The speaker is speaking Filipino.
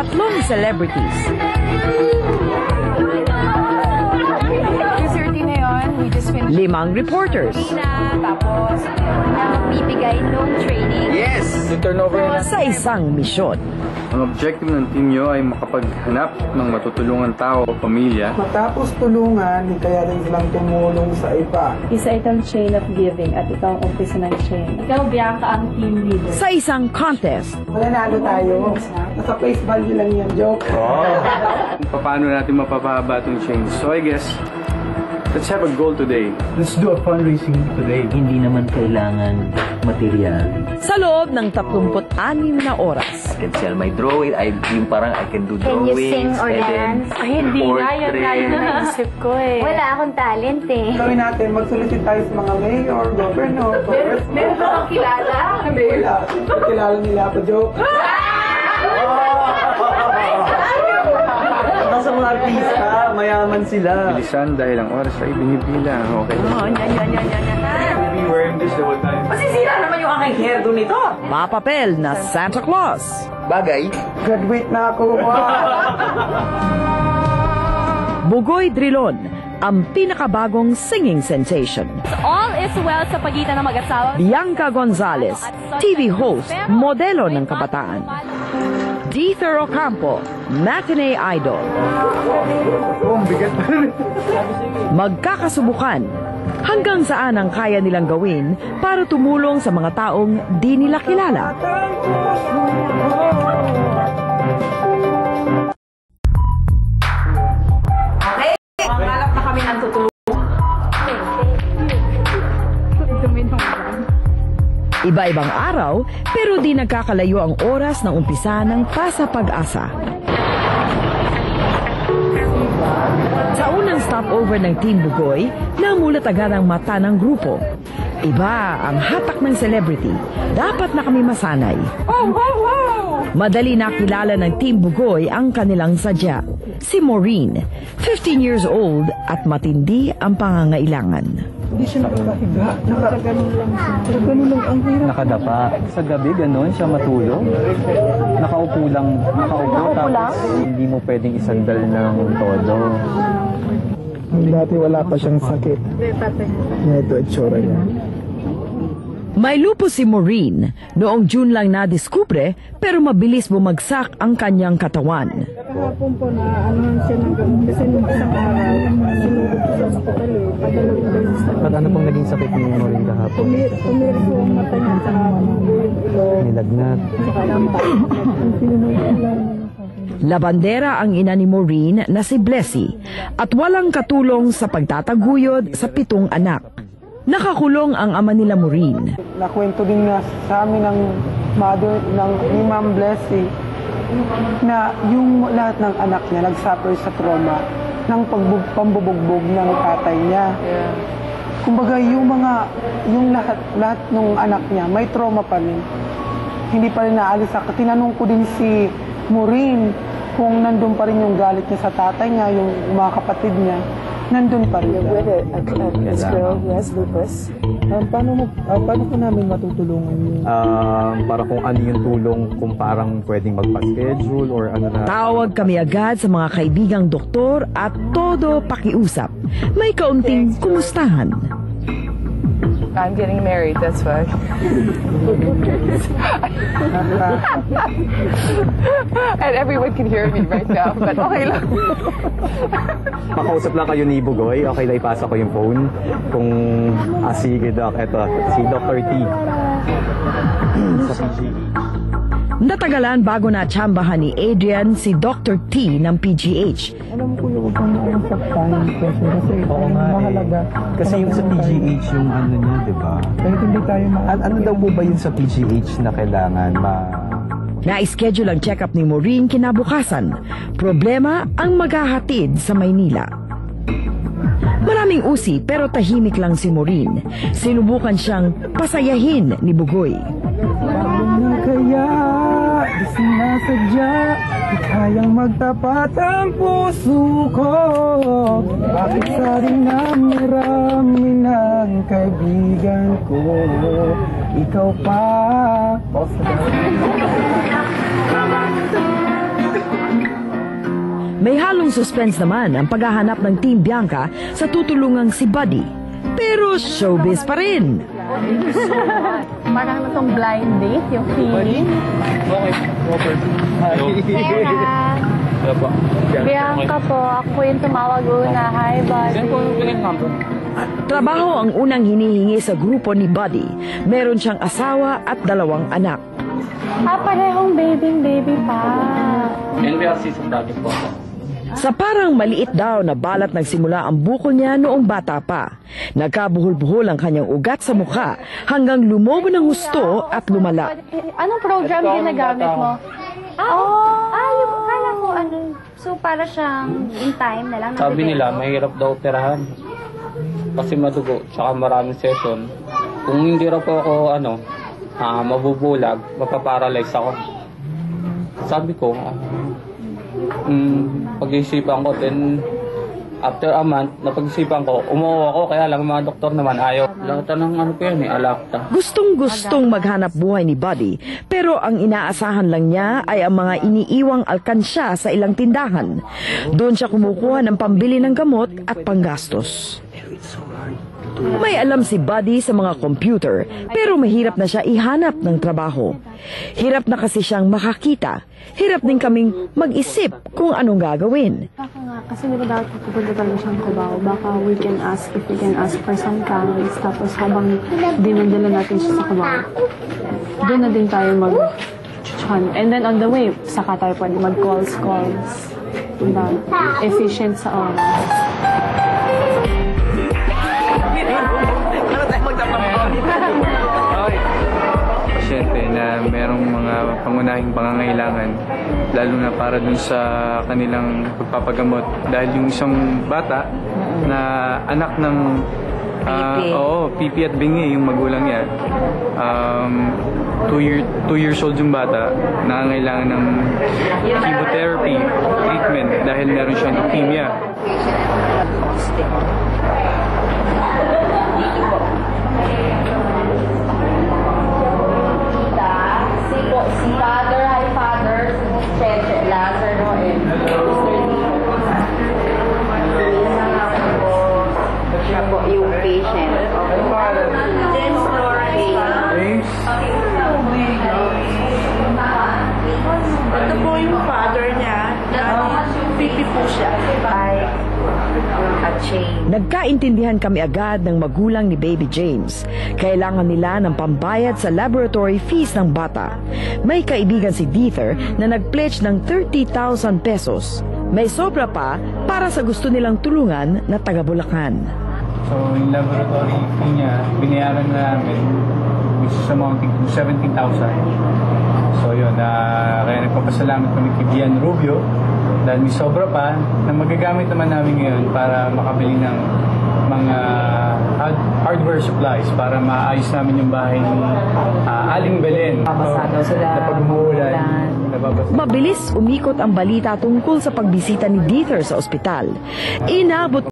3 celebrities. We just 5 reporters. Tapos, bibigay ng training. Yes! To turn over Sa isang misyon. Ang objective ng team nyo ay makapaghanap ng matutulungan tao o pamilya. Matapos tulungan, kaya rin silang tumulong sa iba. Isa itong chain of giving at ikaw ang umpisa ng chain. Ikaw, Bianca, ang team leader. Sa isang contest. Mananalo tayo. Nasa face value lang yan, joke. Paano natin mapapahaba itong chain? So I guess, let's have a goal today. Let's do a fundraising today. Hindi naman kailangan material. Sa loob ng 36 na oras. I can sell my drawing. Yung parang I can do drawings. Can you sing or dance? Ay, hindi na. Yan na naisip ko eh. Wala akong talent eh. Gawin natin, mag-solicit tayo sa mga mayor, governor, Meron ba kang kilala? Wala. Kilala nila ako, joke. Sa mga artista, mayaman sila. Bilisan dahil ang oras ay binibilang. Okay. We'll be wearing this the whole time. Masisira naman yung aking hairdo nito. Mapapel na Santa Claus. Bagay. Graduate na ako. Bugoy Drilon, ang pinakabagong singing sensation. All is well sa pagitan ng mag-asawa. Bianca Gonzalez, TV host, modelo ng kabataan. Dieter Ocampo, matinee idol. Magkakasubukan. Hanggang saan ang kaya nilang gawin para tumulong sa mga taong di nila kilala. Okay, mangalap na kami ng tutulong. Iba-ibang araw, pero di nagkakalayo ang oras ng umpisa ng Pasapag-asa. Sa unang stopover ng Team Bugoy, namulat agad ang mata ng grupo. Iba ang hatak ng celebrity. Dapat na kami masanay. Madali nakilala ng Team Bugoy ang kanilang sadya. Si Maureen, 15 years old at matindi ang pangangailangan. Hindi siya nakahiga. Nakaganon lang siya. Nakaganon lang ang hirap. Nakadapa. Sa gabi, ganun siya matulog. Nakaupo lang. Tapos hindi mo pwedeng isandal ng todo. Dati wala pa siyang sakit. Ito, itsura niya. May lupus si Maureen. Noong June lang nadiskubre, pero mabilis bumagsak ang kanyang katawan. Kahapon po na anuhan siya ng gamot kasi nung isang araw, sinugod ko sa hospital eh. Padalawang beses na. At ano pong naging sakit ni Maureen kahapon? Tumiri po ang mata niya sa ilong. Nilagnat. Labandera ang ina ni Maureen na si Blessy at walang katulong sa pagtataguyod sa 7 anak. Nakakulong ang ama nila Maureen. Nakwento din nga sa amin ng mother ni Ma'am Blessy na yung lahat ng anak niya nagsuffer sa trauma ng pambubugbog ng tatay niya. Kumbaga yung lahat ng anak niya may trauma pa rin. Hindi pa rin naalis. Tinanong ko din si Maureen kung nandun pa rin yung galit niya sa tatay niya, yung mga kapatid niya. Nandun pa rin. As girl who has lupus, paano ko namin matutulungan yun? Para kung ano yung tulong, kung parang pwedeng magpa-schedule or ano na. Tawag kami agad sa mga kaibigang doktor at todo pakiusap. May kaunting kumustahan. I'm getting married, that's why. And everyone can hear me right now, but okay lang. Makausap lang kayo ni Bugoy, okay na ipasa ko yung phone. Kung, sige Doc, eto, si Dr. T. Sa PGH. Natagalan bago natsambahan ni Adrian si Dr. T ng PGH. Alam ko yung kung ano kasi mahalaga. Kasi yung sa PGH yung ano niya, di ba? Kahit hindi tayo Ano daw po ba yun sa PGH na kailangan Na-schedule ang check-up ni Maureen kinabukasan. Problema ang maghahatid sa Maynila. Maraming usi pero tahimik lang si Maureen. Sinubukan siyang pasayahin ni Bugoy. Kaya di sinasadya, di kayang magtapat ang puso ko. Bakit sa rin marami ng kaibigan ko, ikaw pa. May halong suspense naman ang paghahanap ng Team Bianca sa tutulungang si Buddy. Pero showbiz pa rin. Parang na tong blind date, yung feeling. Bianca po, ako yung tumawag una. Hi, buddy. Trabaho ang unang hinihingi sa grupo ni Buddy. Meron siyang asawa at 2 anak. Parehong baby pa. NBRC sa project po. Sa parang maliit daw na balat nagsimula ang bukol niya noong bata pa. Nagkabuhol-buhol ang kanyang ugat sa mukha hanggang lumobo ng husto at lumala. Anong program ginagamit mo? Yung kala ko so para siyang in time na lang. Sabi nila, mahirap daw operahan. Kasi madugo, tsaka maraming session. Kung hindi raw po ako, mabubulag, mapaparalyze ako. Sabi ko, pag-isipan ko, then after a month, napag-isipan ko, umuwi ako, kaya lang mga doktor naman ayaw. Lahat ng alakta. Gustong-gustong maghanap buhay ni Buddy, pero ang inaasahan lang niya ay ang mga iniiwang alkansya sa ilang tindahan. Doon siya kumukuha ng pambili ng gamot at panggastos. May alam si Buddy sa mga computer, pero mahirap na siya ihanap ng trabaho. Hirap na kasi siyang makakita. Hirap din kaming mag-isip kung anong gagawin. Baka nga, kasi di ba dapat pupunta talaga siyang Cubao? Baka we can ask for some counts, tapos habang dinadala natin siya sa Cubao, doon na din tayo and then on the way, saka tayo pwede mag-calls. Diba? Efficient sa oras. Pasyente na merong mga pangunahing pangangailangan, lalo na para dun sa kanilang pagpapagamot. Dahil yung isang bata na anak ng pipi at bingi yung magulang niya. 2 years old yung bata, nangangailangan ng chemotherapy treatment dahil meron siyang leukemia. Si Father, hi Father, si Lazaro, and siya po yung patient. James Flores. Ito po yung father niya. Pipi po siya. Nagkaintindihan kami agad ng magulang ni Baby James. Kailangan nila ng pambayad sa laboratory fees ng bata. May kaibigan si Dieter na nag-pledge ng 30,000 pesos. May sobra pa para sa gusto nilang tulungan na taga Bulacan. So, yung laboratory fee niya, binayaran na namin, which is amounting to 17,000. So, yun, kaya nagpapasalamat kami kay Gian Rubio dahil may sobra pa na magagamit naman namin ngayon para makabili ng mga hardware supplies para maayos namin yung bahay ni Aling Belen. Nababasa sila. Kapag umuulan. Mabilis umikot ang balita tungkol sa pagbisita ni Dieter sa ospital. Inabot